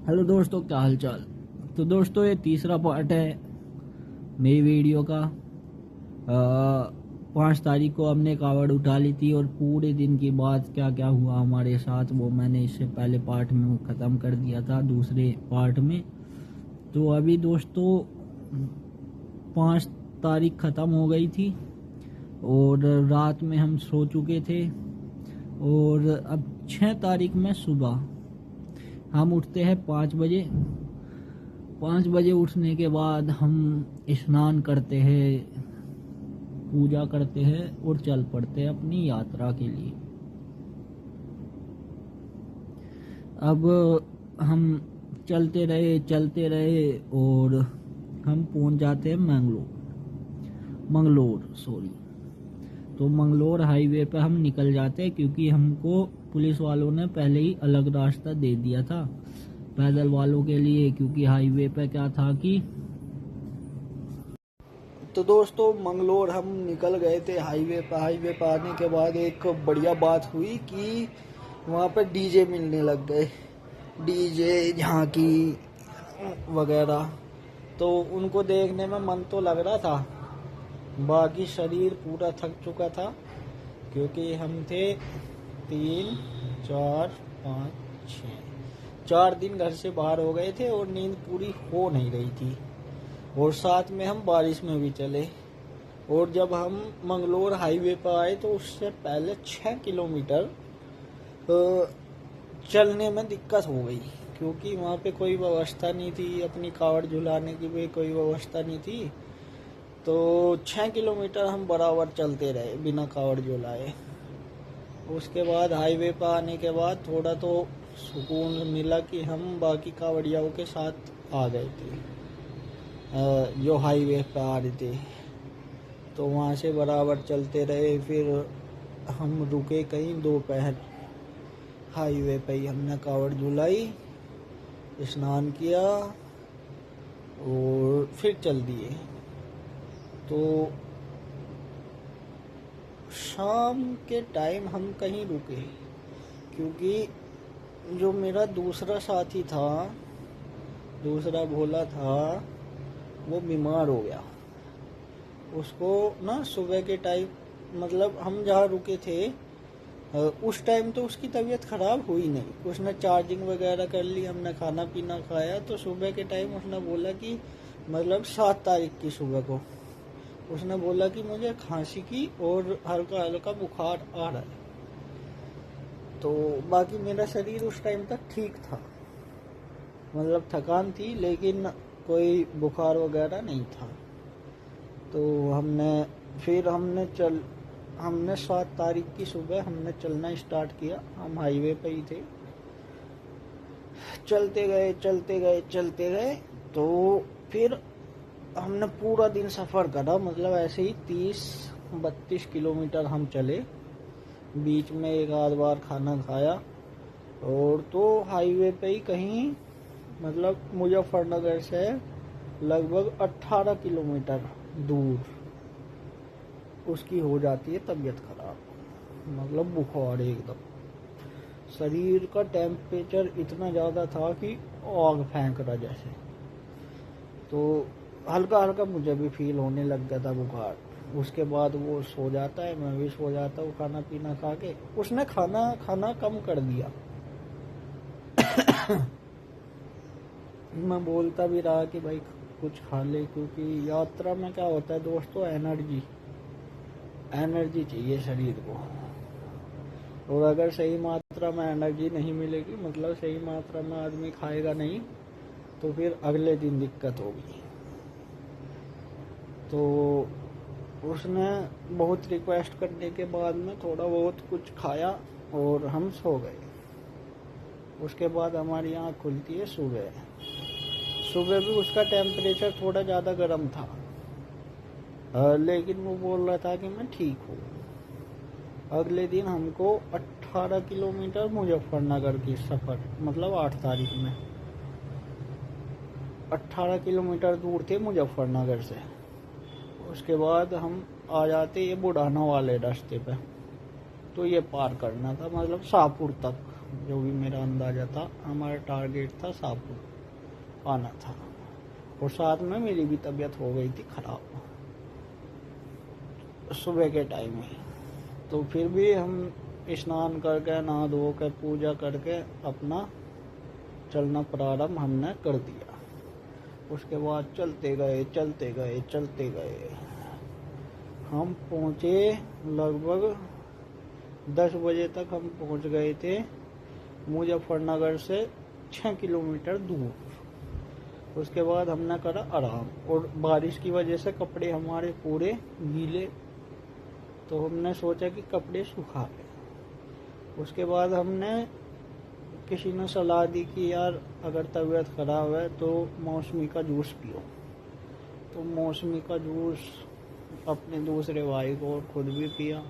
Hello दोस्तों, क्या हाल चाल। तो दोस्तों, ये तीसरा पार्ट है मेरी वीडियो का। 5 तारीख को हमने कावड़ उठा ली थी और पूरे दिन की बात क्या क्या हुआ हमारे साथ वो मैंने इससे पहले पार्ट में ख़त्म कर दिया था, दूसरे पार्ट में। तो अभी दोस्तों 5 तारीख ख़त्म हो गई थी और रात में हम सो चुके थे। और अब 6 तारीख में सुबह हम उठते हैं 5 बजे। 5 बजे उठने के बाद हम स्नान करते हैं, पूजा करते हैं और चल पड़ते हैं अपनी यात्रा के लिए। अब हम चलते रहे और हम पहुंच जाते हैं मंगलोर सॉरी। तो मंगलोर हाईवे पे हम निकल जाते हैं, क्योंकि हमको पुलिस वालों ने पहले ही अलग रास्ता दे दिया था पैदल वालों के लिए, क्योंकि हाईवे पे क्या था कि तो दोस्तों मंगलोर हम निकल गए थे हाईवे पे आने के बाद एक बढ़िया बात हुई कि वहाँ पे डीजे मिलने लग गए, डीजे झांकी वगैरह। तो उनको देखने में मन तो लग रहा था, बाकी शरीर पूरा थक चुका था, क्योंकि हम थे 3, 4, 5, 6 4 दिन घर से बाहर हो गए थे और नींद पूरी हो नहीं रही थी। और साथ में हम बारिश में भी चले। और जब हम मंगलोर हाईवे पर आए तो उससे पहले 6 किलोमीटर चलने में दिक्कत हो गई, क्योंकि वहाँ पे कोई व्यवस्था नहीं थी, अपनी कावड़ झुलाने की भी कोई व्यवस्था नहीं थी। तो 6 किलोमीटर हम बराबर चलते रहे बिना कावड़ झुलाए। उसके बाद हाईवे पर आने के बाद थोड़ा तो सुकून मिला कि हम बाकी कावड़ियाओं के साथ आ गए थे जो हाईवे पर आ रहे थे। तो वहाँ से बराबर चलते रहे। फिर हम रुके कहीं दोपहर, हाईवे पे ही हमने कावड़ झुलाई, स्नान किया और फिर चल दिए। तो शाम के टाइम हम कहीं रुके, क्योंकि जो मेरा दूसरा साथी था, दूसरा भोला था, वो बीमार हो गया। उसको ना सुबह के टाइम, मतलब हम जहाँ रुके थे उस टाइम तो उसकी तबीयत खराब हुई नहीं, उसने चार्जिंग वगैरह कर ली, हमने खाना पीना खाया। तो सुबह के टाइम उसने बोला कि मतलब 7 तारीख की सुबह को उसने बोला कि मुझे खांसी की और हल्का हल्का बुखार आ रहा है। तो बाकी मेरा शरीर उस टाइम तक ठीक था, मतलब थकान थी लेकिन कोई बुखार वगैरह नहीं था। तो हमने 7 तारीख की सुबह हमने चलना स्टार्ट किया। हम हाईवे पे ही थे, चलते गए। तो फिर हमने पूरा दिन सफ़र करा, मतलब ऐसे ही 30-32 किलोमीटर हम चले, बीच में एक आध बार खाना खाया। और तो हाईवे पे ही कहीं, मतलब मुजफ्फरनगर से लगभग 18 किलोमीटर दूर उसकी हो जाती है तबीयत खराब, मतलब बुखार एकदम। शरीर का टेम्परेचर इतना ज़्यादा था कि आग फेंक रहा जैसे। तो हल्का हल्का मुझे भी फील होने लग गया था बुखार। उसके बाद वो सो जाता है, मैं भी सो जाता हूँ खाना पीना खा के। उसने खाना कम कर दिया मैं बोलता भी रहा कि भाई कुछ खा ले, क्योंकि यात्रा में क्या होता है दोस्तों, एनर्जी चाहिए शरीर को। और अगर सही मात्रा में एनर्जी नहीं मिलेगी, मतलब सही मात्रा में आदमी खाएगा नहीं, तो फिर अगले दिन दिक्कत होगी। तो उसने बहुत रिक्वेस्ट करने के बाद में थोड़ा बहुत कुछ खाया और हम सो गए। उसके बाद हमारी आँख खुलती है सुबह भी उसका टेम्परेचर थोड़ा ज़्यादा गर्म था, लेकिन वो बोल रहा था कि मैं ठीक हूँ। अगले दिन हमको 18 किलोमीटर मुजफ्फरनगर की सफ़र, मतलब 8 तारीख में 18 किलोमीटर दूर थे मुजफ्फरनगर से। उसके बाद हम आ जाते ये बुढ़ाना वाले रास्ते पे, तो ये पार करना था, मतलब शाहपुर तक। जो भी मेरा अंदाज़ा था। हमारा टारगेट था शाहपुर आना था, और साथ में मेरी भी तबीयत हो गई थी ख़राब सुबह के टाइम में। तो फिर भी हम स्नान करके नहा धो कर पूजा करके अपना चलना प्रारंभ हमने कर दिया। उसके बाद चलते गए चलते गए चलते गए, हम पहुँचे लगभग 10 बजे तक हम पहुँच गए थे मुजफ्फरनगर से 6 किलोमीटर दूर। उसके बाद हमने करा आराम, और बारिश की वजह से कपड़े हमारे पूरे गीले, तो हमने सोचा कि कपड़े सुखा लें। उसके बाद हमने किसी ने सलाह दी कि यार अगर तबीयत ख़राब है तो मौसमी का जूस पियो। तो मौसमी का जूस अपने दूसरे भाई को और खुद भी पिया,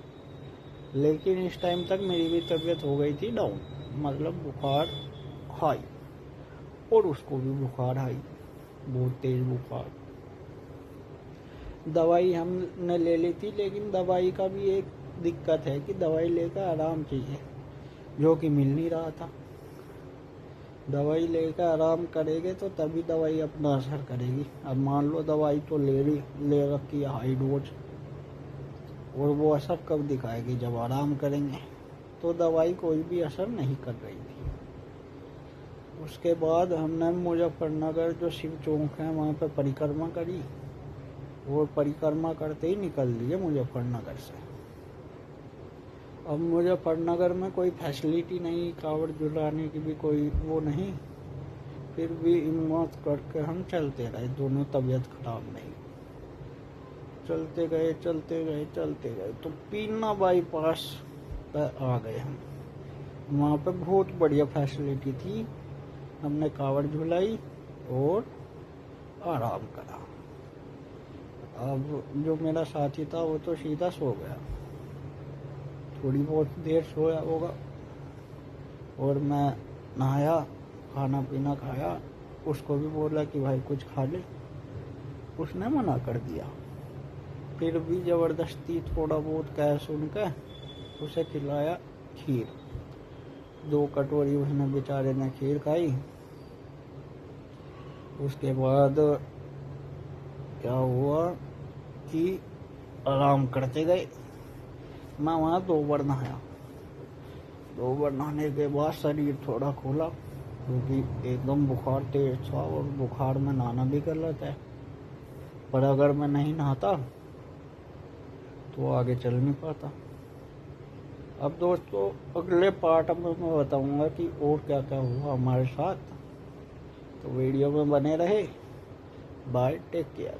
लेकिन इस टाइम तक मेरी भी तबीयत हो गई थी डाउन, मतलब बुखार हाई, और उसको भी बुखार हाई, बहुत तेज बुखार। दवाई हमने ले ली थी, लेकिन दवाई का भी एक दिक्कत है कि दवाई लेकर आराम चाहिए, जो कि मिल नहीं रहा था। दवाई लेकर आराम करेंगे तो तभी दवाई अपना असर करेगी। अब मान लो दवाई तो ले रखी है हाई डोज, और वो असर कब दिखाएगी, जब आराम करेंगे। तो दवाई कोई भी असर नहीं कर रही थी। उसके बाद हमने मुजफ्फरनगर जो शिव चौक है वहाँ पे परिक्रमा करी, और परिक्रमा करते ही निकल लिए मुजफ्फरनगर से। अब मुजफ्फरनगर में कोई फैसिलिटी नहीं, कावड़ झुलाने की भी कोई वो नहीं, फिर भी हिम्मत करके हम चलते रहे, दोनों तबीयत खराब नहीं। चलते गए चलते गए चलते गए तो पीना बाईपास पर आ गए हम। वहाँ पे बहुत बढ़िया फैसिलिटी थी, हमने कावड़ झुलाई और आराम करा। अब जो मेरा साथी था वो तो सीधा सो गया, थोड़ी बहुत देर सोया होगा, और मैं नहाया, खाना पीना खाया। उसको भी बोला कि भाई कुछ खा ले, उसने मना कर दिया। फिर भी ज़बरदस्ती थोड़ा बहुत कह सुन के उसे खिलाया खीर। 2 कटोरी उसने बेचारे ने खीर खाई। उसके बाद क्या हुआ कि आराम करते गए। मैं वहाँ 2 बार नहाया। 2 बार नहाने के बाद शरीर थोड़ा खुला, क्योंकि एकदम बुखार तेज था, और बुखार में नहाना भी गलत है। पर अगर मैं नहीं नहाता तो आगे चल नहीं पाता। अब दोस्तों अगले पार्ट में मैं बताऊंगा कि और क्या क्या हुआ हमारे साथ, तो वीडियो में बने रहे। Bye, take care.